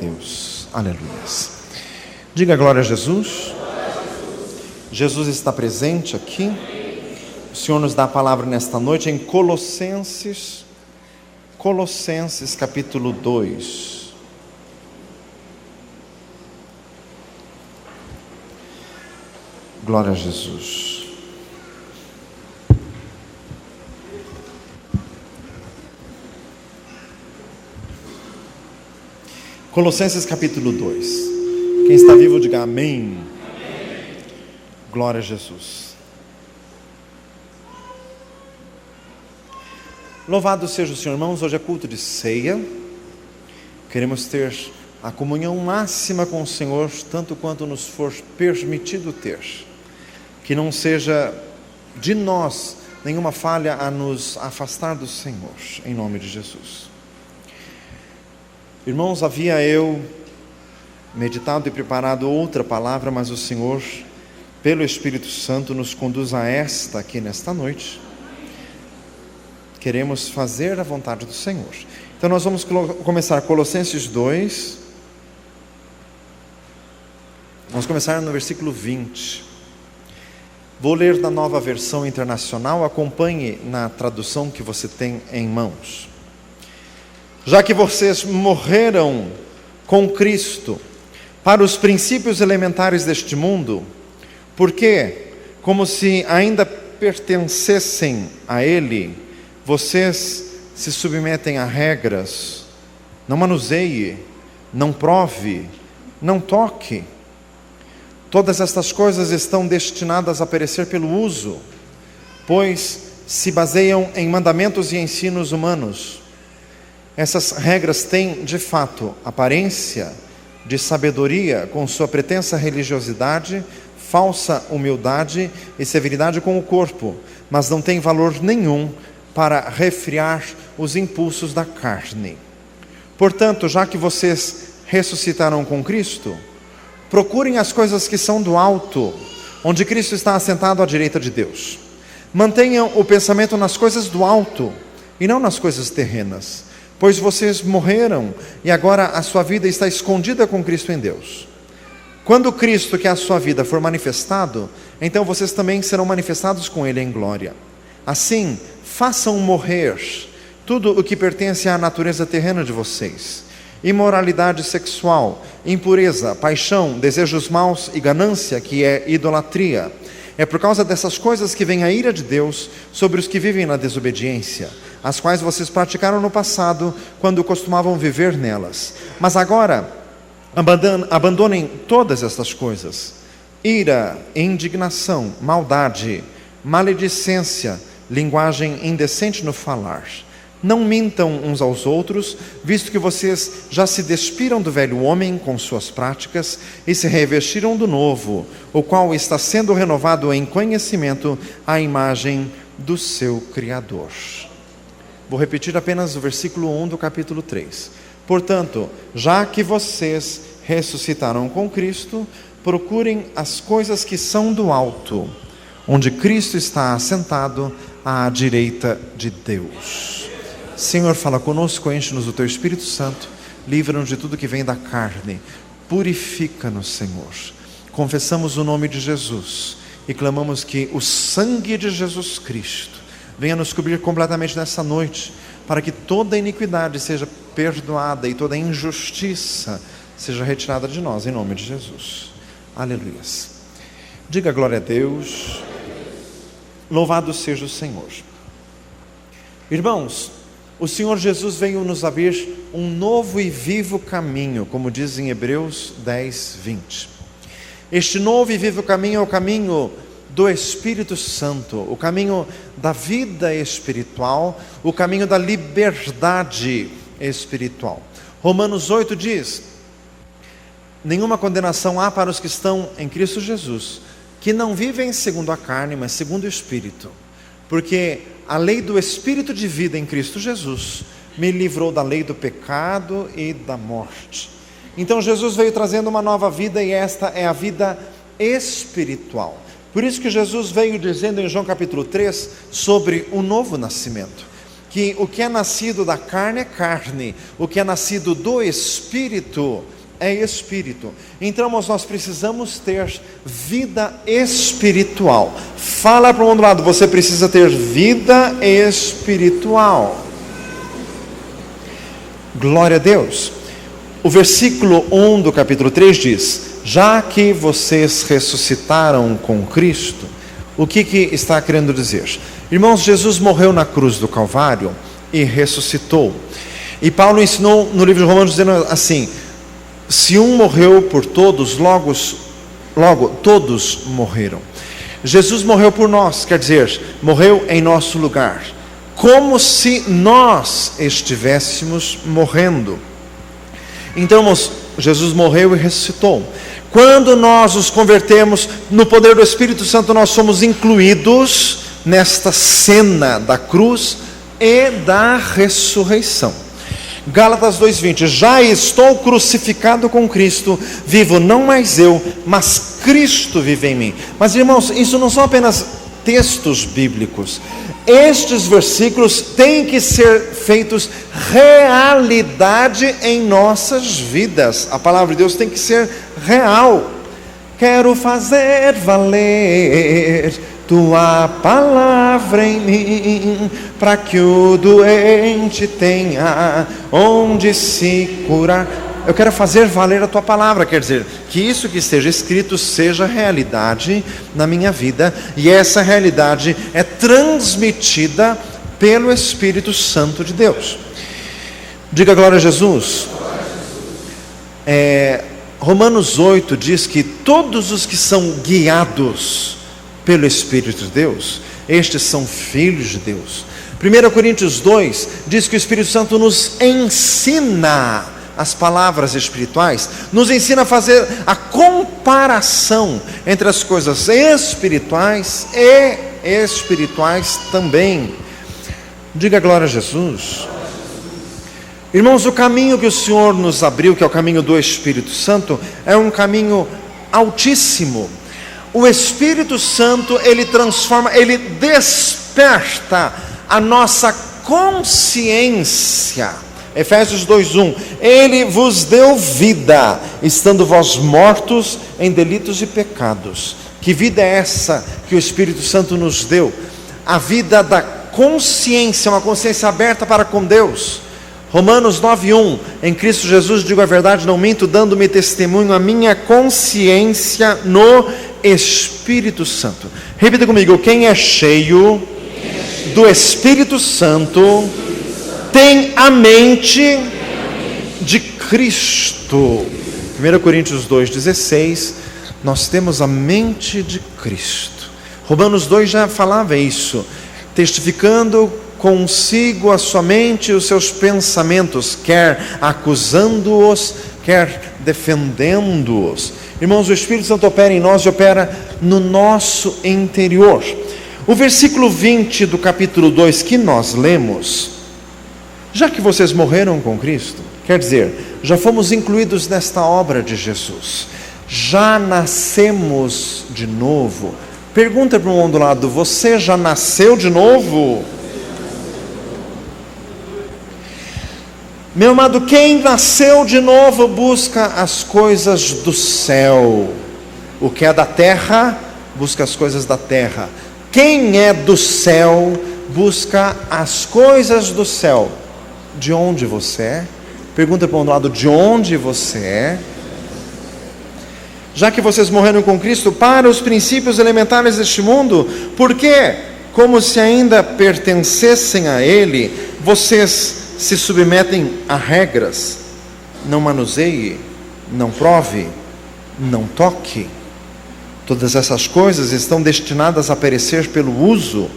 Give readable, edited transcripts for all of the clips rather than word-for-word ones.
Deus. Aleluias. Diga glória a Jesus. Jesus está presente aqui. O Senhor nos dá a palavra nesta noite em Colossenses capítulo 2. Glória a Jesus. Colossenses capítulo 2. Quem está vivo, diga amém. Amém. Glória a Jesus. Louvado seja o Senhor, irmãos. Hoje é culto de ceia. Queremos ter a comunhão máxima com o Senhor, tanto quanto nos for permitido ter. Que não seja de nós nenhuma falha a nos afastar do Senhor, em nome de Jesus. Irmãos, havia eu meditado e preparado outra palavra, mas o Senhor, pelo Espírito Santo, nos conduz a esta aqui nesta noite. Queremos fazer a vontade do Senhor. Então nós vamos começar Colossenses 2. Vamos começar no versículo 20. Vou ler na Nova Versão Internacional, acompanhe na tradução que você tem em mãos. Já que vocês morreram com Cristo para os princípios elementares deste mundo, porque, como se ainda pertencessem a Ele, vocês se submetem a regras: não manuseie, não prove, não toque. Todas estas coisas estão destinadas a perecer pelo uso, pois se baseiam em mandamentos e ensinos humanos. Essas regras têm, de fato, aparência de sabedoria com sua pretensa religiosidade, falsa humildade e severidade com o corpo, mas não têm valor nenhum para refrear os impulsos da carne. Portanto, já que vocês ressuscitaram com Cristo, procurem as coisas que são do alto, onde Cristo está assentado à direita de Deus. Mantenham o pensamento nas coisas do alto e não nas coisas terrenas, pois vocês morreram e agora a sua vida está escondida com Cristo em Deus. Quando Cristo, que é a sua vida, for manifestado, então vocês também serão manifestados com Ele em glória. Assim, façam morrer tudo o que pertence à natureza terrena de vocês: imoralidade sexual, impureza, paixão, desejos maus e ganância, que é idolatria. É por causa dessas coisas que vem a ira de Deus sobre os que vivem na desobediência, as quais vocês praticaram no passado, quando costumavam viver nelas. Mas agora, abandonem todas estas coisas: ira, indignação, maldade, maledicência, linguagem indecente no falar. Não mintam uns aos outros, visto que vocês já se despiram do velho homem com suas práticas e se revestiram do novo, o qual está sendo renovado em conhecimento à imagem do seu Criador. Vou repetir apenas o versículo 1 do capítulo 3. Portanto, já que vocês ressuscitaram com Cristo, procurem as coisas que são do alto, onde Cristo está assentado à direita de Deus. Senhor, fala conosco, enche-nos do Teu Espírito Santo, livra-nos de tudo que vem da carne, purifica-nos, Senhor. Confessamos o nome de Jesus e clamamos que o sangue de Jesus Cristo venha nos cobrir completamente nessa noite, para que toda iniquidade seja perdoada e toda injustiça seja retirada de nós, em nome de Jesus. Aleluias. Diga glória a Deus. Louvado seja o Senhor. Irmãos, o Senhor Jesus veio nos abrir um novo e vivo caminho, como diz em Hebreus 10, 20. Este novo e vivo caminho é o caminho do Espírito Santo, o caminho da vida espiritual, o caminho da liberdade espiritual. Romanos 8 diz: nenhuma condenação há para os que estão em Cristo Jesus, que não vivem segundo a carne, mas segundo o Espírito. Porque a lei do Espírito de vida em Cristo Jesus me livrou da lei do pecado e da morte. Então Jesus veio trazendo uma nova vida, e esta é a vida espiritual. Por isso que Jesus veio dizendo em João capítulo 3 sobre o novo nascimento. que o que é nascido da carne é carne, o que é nascido do Espírito é Espírito. Então, nós precisamos ter vida espiritual. Fala para o outro lado, você precisa ter vida espiritual. Glória a Deus. O versículo 1 do capítulo 3 diz: já que vocês ressuscitaram com Cristo. O que está querendo dizer? Irmãos, Jesus morreu na cruz do Calvário e ressuscitou. E Paulo ensinou no livro de Romanos dizendo assim: se um morreu por todos, logo todos morreram. Jesus morreu por nós, quer dizer, morreu em nosso lugar, como se nós estivéssemos morrendo. Então, Jesus morreu e ressuscitou. Quando nós nos convertemos no poder do Espírito Santo, nós somos incluídos nesta cena da cruz e da ressurreição. Gálatas 2:20, já estou crucificado com Cristo, vivo não mais eu, mas Cristo vive em mim. Mas irmãos, isso não são apenas textos bíblicos. Estes versículos têm que ser feitos realidade em nossas vidas. A palavra de Deus tem que ser real. Quero fazer valer tua palavra em mim, para que o doente tenha onde se curar. Eu quero fazer valer a tua palavra, quer dizer, que isso que esteja escrito seja realidade na minha vida, e essa realidade é transmitida pelo Espírito Santo de Deus. Diga glória a Jesus. Romanos 8 diz que todos os que são guiados pelo Espírito de Deus, estes são filhos de Deus. 1 Coríntios 2 diz que o Espírito Santo nos ensina as palavras espirituais, nos ensina a fazer a comparação entre as coisas espirituais e espirituais também. Diga glória a Jesus. Irmãos, o caminho que o Senhor nos abriu, que é o caminho do Espírito Santo, é um caminho altíssimo. O Espírito Santo, ele transforma, ele desperta a nossa consciência. Efésios 2:1, ele vos deu vida, estando vós mortos em delitos e pecados. Que vida é essa que o Espírito Santo nos deu? A vida da consciência, uma consciência aberta para com Deus. Romanos 9:1, em Cristo Jesus digo a verdade, não minto, dando-me testemunho a minha consciência no Espírito Santo. Repita comigo: quem é cheio do Espírito Santo tem a mente de Cristo. 1 Coríntios 2:16, nós temos a mente de Cristo. Romanos 2 já falava isso, testificando consigo a sua mente e os seus pensamentos, quer acusando-os, quer defendendo-os. Irmãos, o Espírito Santo opera em nós e opera no nosso interior. O versículo 20 do capítulo 2 que nós lemos: já que vocês morreram com Cristo, quer dizer, já fomos incluídos nesta obra de Jesus, já nascemos de novo. Pergunta para o irmão do lado: você já nasceu de novo? Meu amado, quem nasceu de novo busca as coisas do céu. O que é da terra, busca as coisas da terra. Quem é do céu, busca as coisas do céu. De onde você é? Pergunta para o lado: de onde você é? Já que vocês morreram com Cristo para os princípios elementares deste mundo, por quê? Como se ainda pertencessem a Ele, vocês se submetem a regras: não manuseie, não prove, não toque. Todas essas coisas estão destinadas a perecer pelo uso,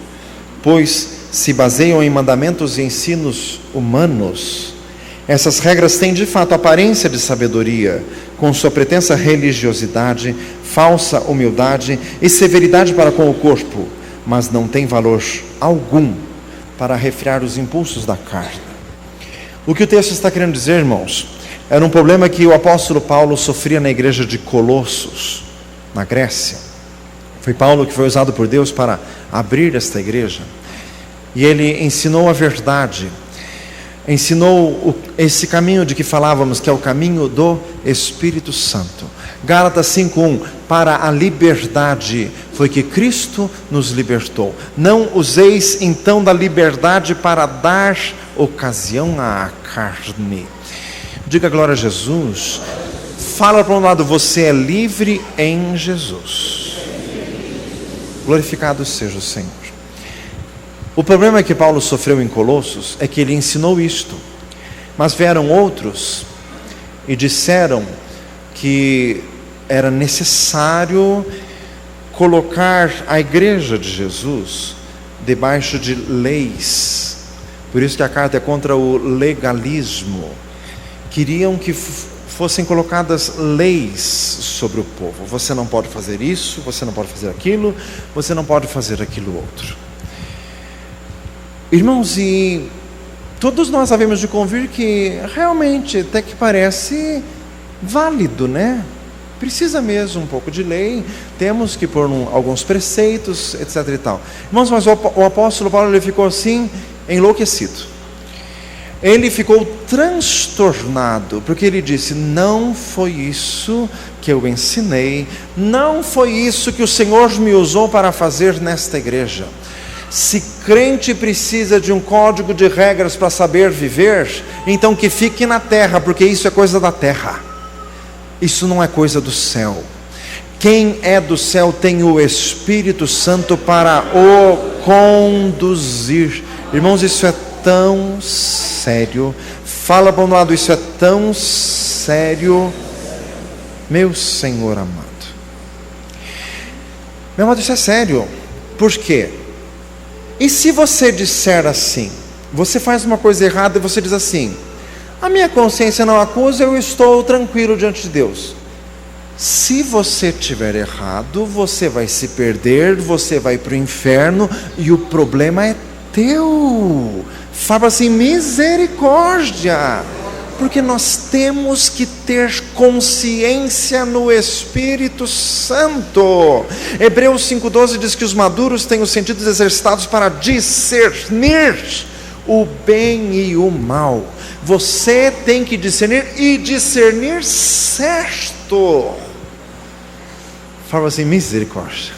pois se baseiam em mandamentos e ensinos humanos. Essas regras têm de fato aparência de sabedoria, com sua pretensa religiosidade, falsa humildade e severidade para com o corpo, mas não têm valor algum para refrear os impulsos da carne. O que o texto está querendo dizer, irmãos, era um problema que o apóstolo Paulo sofria na igreja de Colossos, na Grécia. Foi Paulo que foi usado por Deus para abrir esta igreja. E ele ensinou a verdade, ensinou esse caminho de que falávamos, que é o caminho do Espírito Santo. Gálatas 5:1, para a liberdade foi que Cristo nos libertou. Não useis então da liberdade para dar ocasião à carne. Diga glória a Jesus. Fala para um lado, você é livre em Jesus. Glorificado seja o Senhor. O problema que Paulo sofreu em Colossos é que ele ensinou isto, mas vieram outros e disseram que era necessário colocar a igreja de Jesus debaixo de leis. Por isso que a carta é contra o legalismo. Queriam que fossem colocadas leis sobre o povo. Você não pode fazer isso, você não pode fazer aquilo, você não pode fazer aquilo outro. Irmãos, e todos nós havemos de convir que realmente até que parece válido, né? Precisa mesmo um pouco de lei, temos que pôr alguns preceitos, etc e tal. Irmãos, mas o apóstolo Paulo, ele ficou assim, enlouquecido. Ele ficou transtornado, porque ele disse, não foi isso que eu ensinei, não foi isso que o Senhor me usou para fazer nesta igreja. Se crente precisa de um código de regras para saber viver, então que fique na terra, porque isso é coisa da terra. Isso não é coisa do céu. Quem é do céu tem o Espírito Santo para o conduzir. Irmãos, isso é tão sério. Fala para um lado, isso é tão sério. Meu Senhor amado. Meu amado, isso é sério. Por quê? E se você disser assim, você faz uma coisa errada e você diz assim, a minha consciência não acusa, eu estou tranquilo diante de Deus. Se você estiver errado, você vai se perder, você vai para o inferno e o problema é teu. Fala assim, misericórdia, porque nós temos que ter consciência no Espírito Santo. Hebreus 5:12 diz que os maduros têm os sentidos exercitados para discernir o bem e o mal. Você tem que discernir e discernir certo. Fala assim, misericórdia.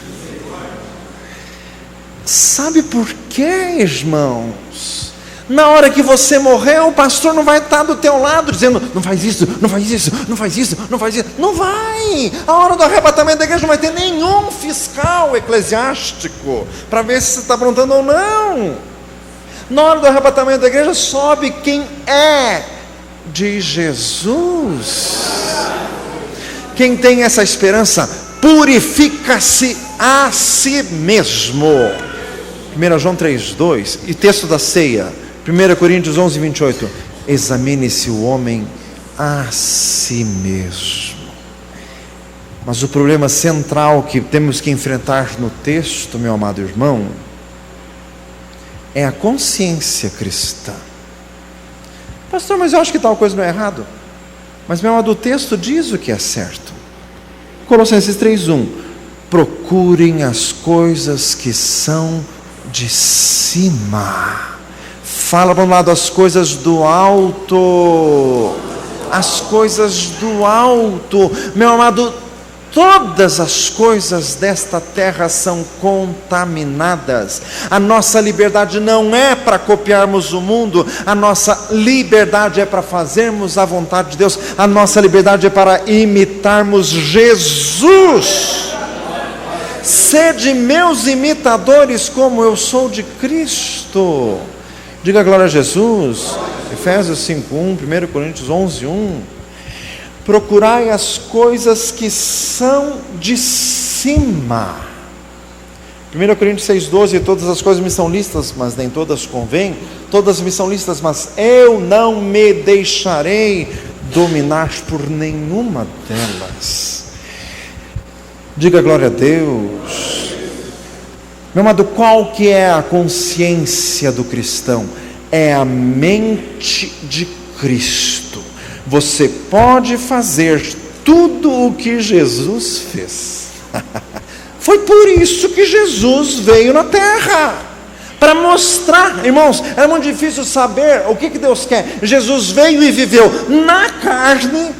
Sabe por quê, irmãos? Na hora que você morrer, o pastor não vai estar do teu lado dizendo, não faz isso, não faz isso, não faz isso, não faz isso. Não vai. A hora do arrebatamento da igreja não vai ter nenhum fiscal eclesiástico para ver se você está aprontando ou não. Na hora do arrebatamento da igreja, sobe quem é de Jesus. Quem tem essa esperança, purifica-se a si mesmo. 1 João 3:2, e texto da ceia, 1 Coríntios 11:28, examine-se o homem a si mesmo. Mas o problema central que temos que enfrentar no texto, meu amado irmão, é a consciência cristã. Pastor, mas eu acho que tal coisa não é errado. Mas meu amado, o texto diz o que é certo. Colossenses 3:1, procurem as coisas que são de cima. Fala para um lado, as coisas do alto. As coisas do alto. Meu amado, todas as coisas desta terra são contaminadas. A nossa liberdade não é para copiarmos o mundo. A nossa liberdade é para fazermos a vontade de Deus. A nossa liberdade é para imitarmos Jesus. Sede meus imitadores como eu sou de Cristo. Diga glória a Jesus. Efésios 5:1, 1 Coríntios 11:1. Procurai as coisas que são de cima. 1 Coríntios 6:12, todas as coisas me são listas, mas nem todas convêm. Todas me são listas, mas eu não me deixarei dominar por nenhuma delas. Diga glória a Deus. Meu amado, qual que é a consciência do cristão? É a mente de Cristo. Você pode fazer tudo o que Jesus fez. Foi por isso que Jesus veio na terra, para mostrar, irmãos, era muito difícil saber o que Deus quer. Jesus veio e viveu na carne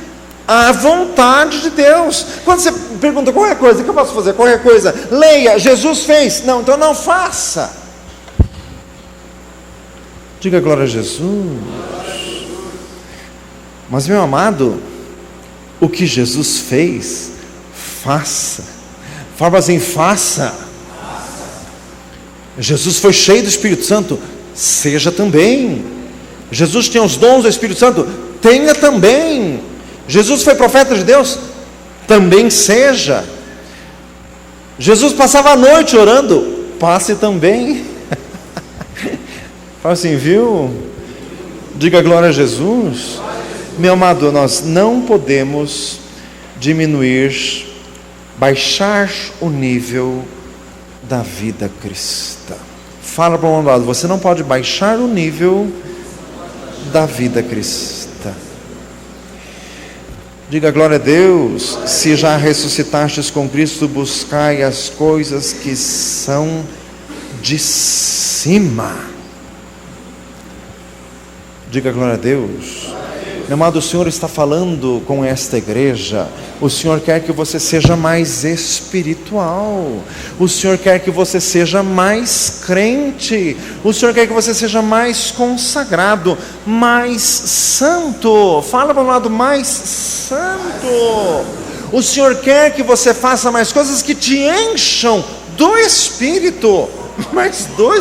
a vontade de Deus. Quando você pergunta qualquer coisa, o que eu posso fazer? Qualquer coisa, leia, Jesus fez. Não, então não faça. Diga glória a Jesus. Mas, meu amado, o que Jesus fez, faça. Fala assim, faça. Jesus foi cheio do Espírito Santo, seja também. Jesus tinha os dons do Espírito Santo, tenha também. Jesus foi profeta de Deus, também seja. Jesus passava a noite orando, passe também. Fala assim, viu? Diga glória a Jesus. Meu amado, nós não podemos diminuir, baixar o nível da vida cristã. Fala para o lado, você não pode baixar o nível da vida cristã. Diga glória a Deus. Se já ressuscitastes com Cristo, buscai as coisas que são de cima. Diga glória a Deus. Meu amado, o Senhor está falando com esta igreja. O Senhor quer que você seja mais espiritual. O Senhor quer que você seja mais crente. O Senhor quer que você seja mais consagrado, mais santo. Fala para o lado, mais santo. O Senhor quer que você faça mais coisas que te encham do Espírito. Mas do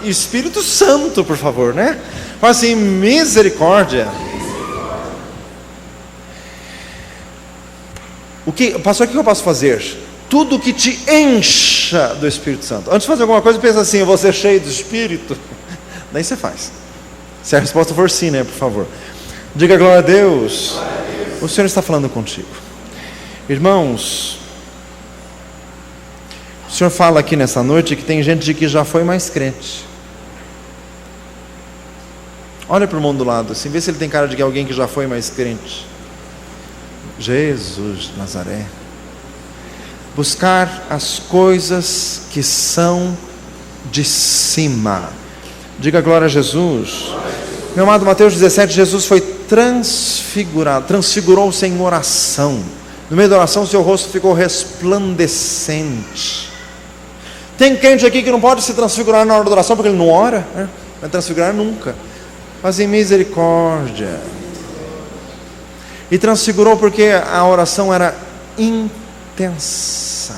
Espírito Santo, por favor, né? Fala assim, misericórdia. Pastor, o que eu posso fazer? Tudo que te encha do Espírito Santo. Antes de fazer alguma coisa, pensa assim, eu vou ser cheio do Espírito. Daí você faz. Se a resposta for sim, né, por favor. Diga glória a Deus. O Senhor está falando contigo. Irmãos, o Senhor fala aqui nessa noite que tem gente que já foi mais crente. Olha para o mundo do lado, assim, vê se ele tem cara de alguém que já foi mais crente. Jesus de Nazaré. Buscar as coisas que são de cima. Diga glória a Jesus. Meu amado, Mateus 17, Jesus foi transfigurado, transfigurou-se em oração. No meio da oração, seu rosto ficou resplandecente. Tem crente aqui que não pode se transfigurar na hora da oração porque ele não ora, né? Não vai transfigurar nunca. Mas em misericórdia. E transfigurou porque a oração era intensa.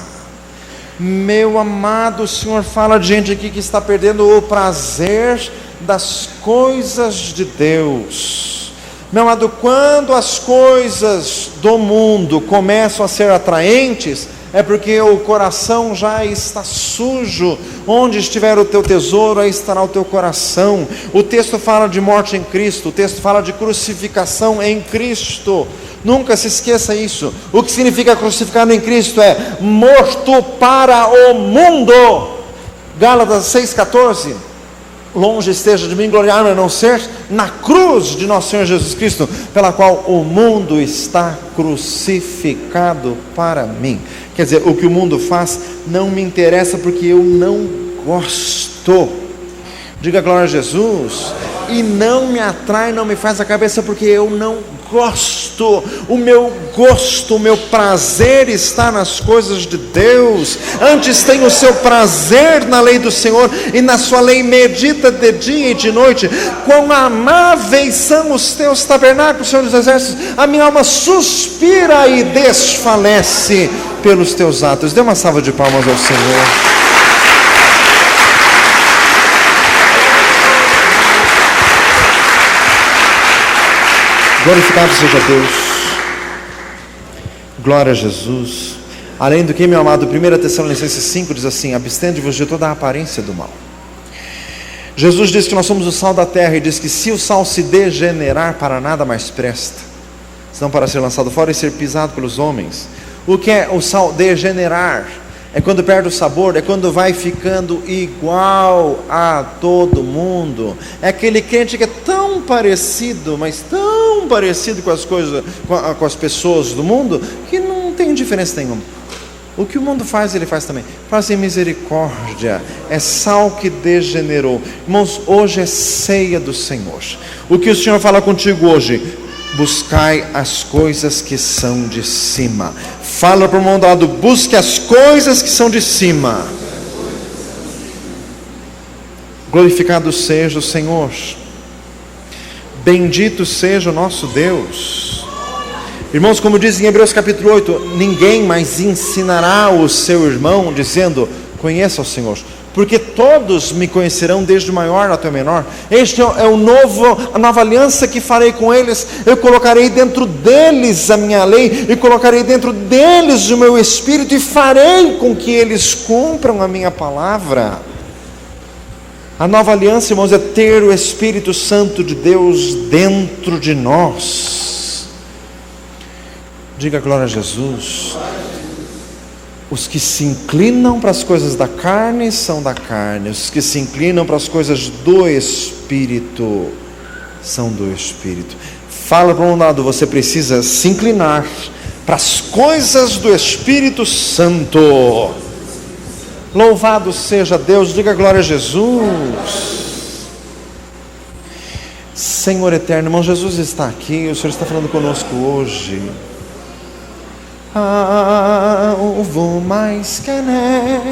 Meu amado, o Senhor fala de gente aqui que está perdendo o prazer das coisas de Deus. Meu amado, quando as coisas do mundo começam a ser atraentes, é porque o coração já está sujo. Onde estiver o teu tesouro, aí estará o teu coração. O texto fala de morte em Cristo, o texto fala de crucificação em Cristo. Nunca se esqueça isso. O que significa crucificado em Cristo é morto para o mundo. Gálatas 6,14. Longe esteja de mim gloriar-me a não ser na cruz de nosso Senhor Jesus Cristo, pela qual o mundo está crucificado para mim. Quer dizer, o que o mundo faz não me interessa porque eu não gosto. Diga glória a Jesus. E não me atrai, não me faz a cabeça porque eu não gosto. O meu gosto, o meu prazer está nas coisas de Deus. Antes tem o seu prazer na lei do Senhor, e na sua lei medita de dia e de noite. Quão amáveis são os teus tabernáculos, Senhor dos Exércitos. A minha alma suspira e desfalece pelos teus atos. Dê uma salva de palmas ao Senhor. Glorificado seja Deus. Glória a Jesus. Além do que, meu amado, 1 Tessalonicenses 5 diz assim: abstende-vos de toda a aparência do mal. Jesus diz que nós somos o sal da terra, e diz que se o sal se degenerar, para nada mais presta, senão para ser lançado fora e ser pisado pelos homens. O que é o sal degenerar? É quando perde o sabor, é quando vai ficando igual a todo mundo. É aquele crente que é tão parecido, mas tão parecido com as coisas, com as pessoas do mundo, que não tem diferença nenhuma. O que o mundo faz, ele faz também. Fazem misericórdia, é sal que degenerou. Irmãos, hoje é ceia do Senhor. O que o Senhor fala contigo hoje? Buscai as coisas que são de cima. Fala para o irmão do lado, busque as coisas que são de cima. Glorificado seja o Senhor. Bendito seja o nosso Deus. Irmãos, como diz em Hebreus capítulo 8, ninguém mais ensinará o seu irmão, dizendo, conheça o Senhor, porque todos me conhecerão, desde o maior até o menor. Este é a nova aliança que farei com eles. Eu colocarei dentro deles a minha lei, e colocarei dentro deles o meu espírito, e farei com que eles cumpram a minha palavra. A nova aliança, irmãos, é ter o Espírito Santo de Deus dentro de nós. Diga glória a Jesus. Os que se inclinam para as coisas da carne são da carne, os que se inclinam para as coisas do Espírito são do Espírito. Fala para um lado, você precisa se inclinar para as coisas do Espírito Santo. Louvado seja Deus, diga glória a Jesus. Senhor eterno, irmão, Jesus está aqui, o Senhor está falando conosco hoje. Alvo mais que a neve,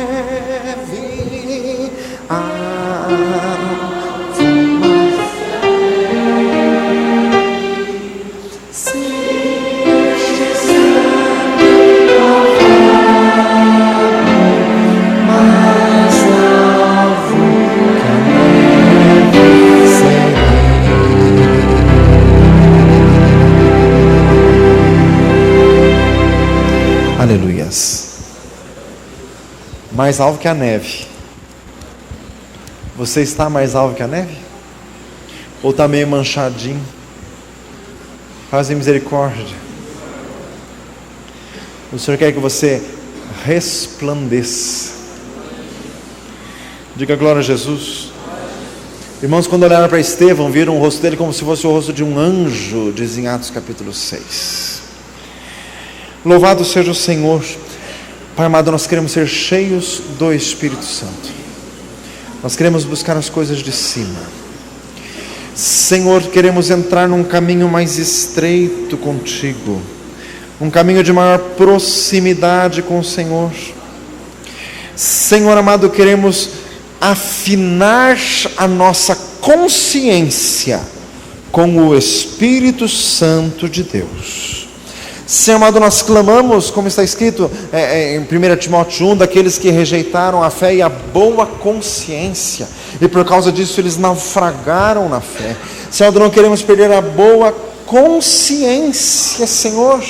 aleluias. Mais alvo que a neve. Você está mais alvo que a neve? Ou está meio manchadinho? Fazem misericórdia. O Senhor quer que você resplandeça. Diga glória a Jesus. Irmãos, quando olharam para Estevão, viram o rosto dele como se fosse o rosto de um anjo, diz em Atos capítulo 6. Louvado seja o Senhor. Pai amado, nós queremos ser cheios do Espírito Santo. Nós queremos buscar as coisas de cima. Senhor, queremos entrar num caminho mais estreito contigo, um caminho de maior proximidade com o Senhor. Senhor amado, queremos afinar a nossa consciência com o Espírito Santo de Deus. Senhor amado, nós clamamos, como está escrito em 1 Timóteo 1, daqueles que rejeitaram a fé e a boa consciência, e por causa disso eles naufragaram na fé. Senhor, não queremos perder a boa consciência, Senhor.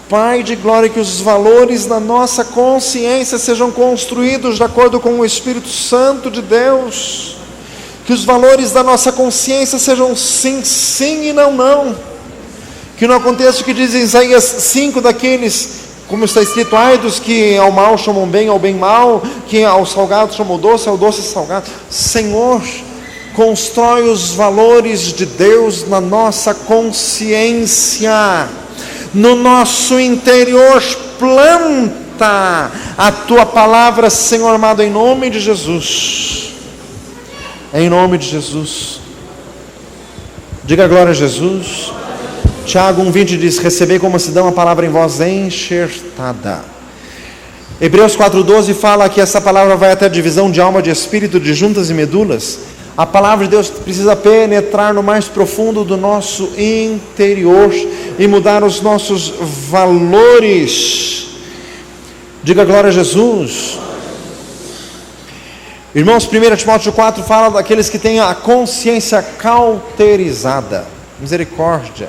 Pai de glória, que os valores da nossa consciência sejam construídos de acordo com o Espírito Santo de Deus, que os valores da nossa consciência sejam sim, sim e não, não. Que não aconteça o que diz em Isaías 5, daqueles, como está escrito, ai dos que ao mal chamam bem, ao bem mal, que ao salgado chamam doce, ao doce salgado. Senhor, constrói os valores de Deus na nossa consciência, no nosso interior, planta a Tua palavra, Senhor amado, em nome de Jesus. Em nome de Jesus. Diga glória a Jesus. Tiago 1,20 diz, recebei como se dá uma palavra em voz enxertada. Hebreus 4,12 fala que essa palavra vai até a divisão de alma, de espírito, de juntas e medulas. A palavra de Deus precisa penetrar no mais profundo do nosso interior e mudar os nossos valores. Diga glória a Jesus. Irmãos, 1 Timóteo 4 fala daqueles que têm a consciência cauterizada. Misericórdia.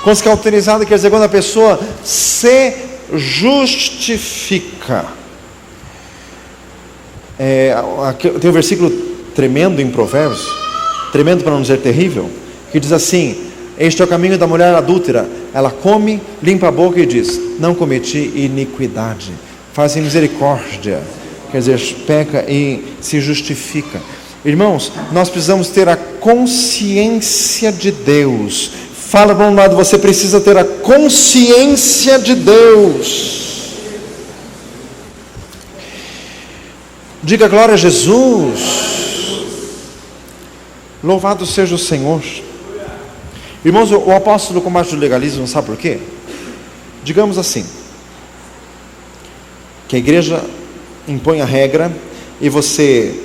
Consciência cauterizada quer dizer quando a pessoa se justifica. Tem um versículo tremendo em Provérbios, tremendo para não dizer terrível, que diz assim, este é o caminho da mulher adúltera, ela come, limpa a boca e diz, não cometi iniquidade. Fazem misericórdia, quer dizer, peca e se justifica. Irmãos, nós precisamos ter a consciência de Deus. Fala para um lado, você precisa ter a consciência de Deus. Diga glória a Jesus. Louvado seja o Senhor. Irmãos, o apóstolo combate o legalismo, sabe por quê? Digamos assim, que a igreja impõe a regra e você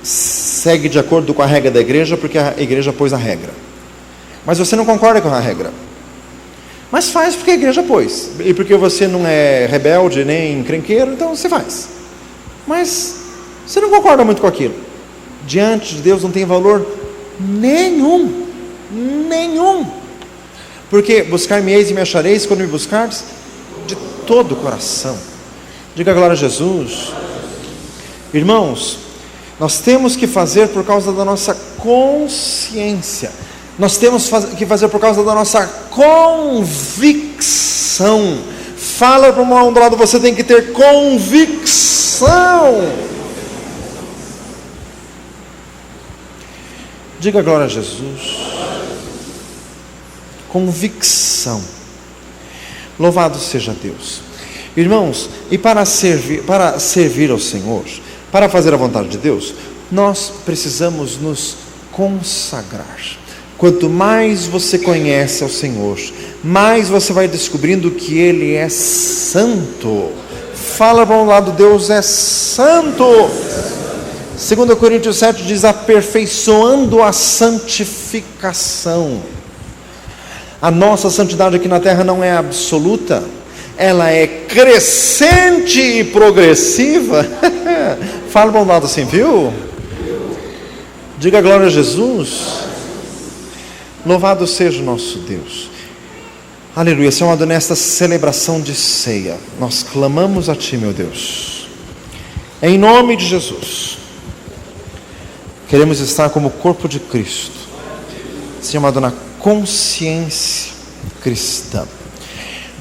segue de acordo com a regra da igreja porque a igreja pôs a regra. Mas você não concorda com a regra. Mas faz porque a igreja pôs. E porque você não é rebelde nem encrenqueiro, então você faz. Mas você não concorda muito com aquilo. Diante de Deus não tem valor nenhum. Nenhum. Porque buscar-me-eis e me achareis quando me buscardes de todo o coração. Diga glória a Jesus. Irmãos, nós temos que fazer por causa da nossa consciência. Nós temos que fazer por causa da nossa convicção. Fala para o irmão do lado, você tem que ter convicção. Diga glória a Jesus. Convicção. Louvado seja Deus. Irmãos, e para servir ao Senhor, para fazer a vontade de Deus, nós precisamos nos consagrar. Quanto mais você conhece ao Senhor, mais você vai descobrindo que Ele é santo. Fala para um lado, Deus é santo. 2 Coríntios 7 diz, aperfeiçoando a santificação. A nossa santidade aqui na terra não é absoluta, ela é crescente e progressiva. Fala para um lado assim, viu? Diga glória a Jesus. Louvado seja o nosso Deus. Aleluia. Senhor, nesta celebração de ceia, nós clamamos a Ti, meu Deus, em nome de Jesus. Queremos estar como corpo de Cristo, Senhor amado, na consciência cristã,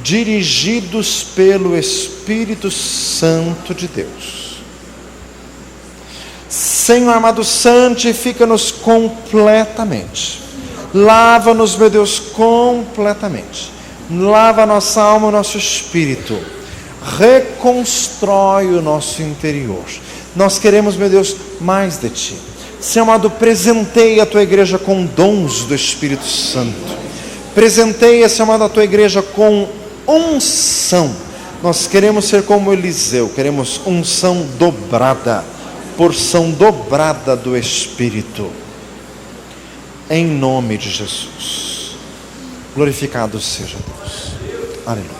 dirigidos pelo Espírito Santo de Deus. Senhor amado, santifica-nos completamente. Lava-nos, meu Deus, completamente. Lava a nossa alma, o nosso espírito. Reconstrói o nosso interior. Nós queremos, meu Deus, mais de Ti. Senhor amado, presenteia a Tua igreja com dons do Espírito Santo. Presenteia, Senhor amado, a Tua igreja com unção. Nós queremos ser como Eliseu, queremos unção dobrada, porção dobrada do Espírito. Em nome de Jesus. Glorificado seja Deus. Aleluia.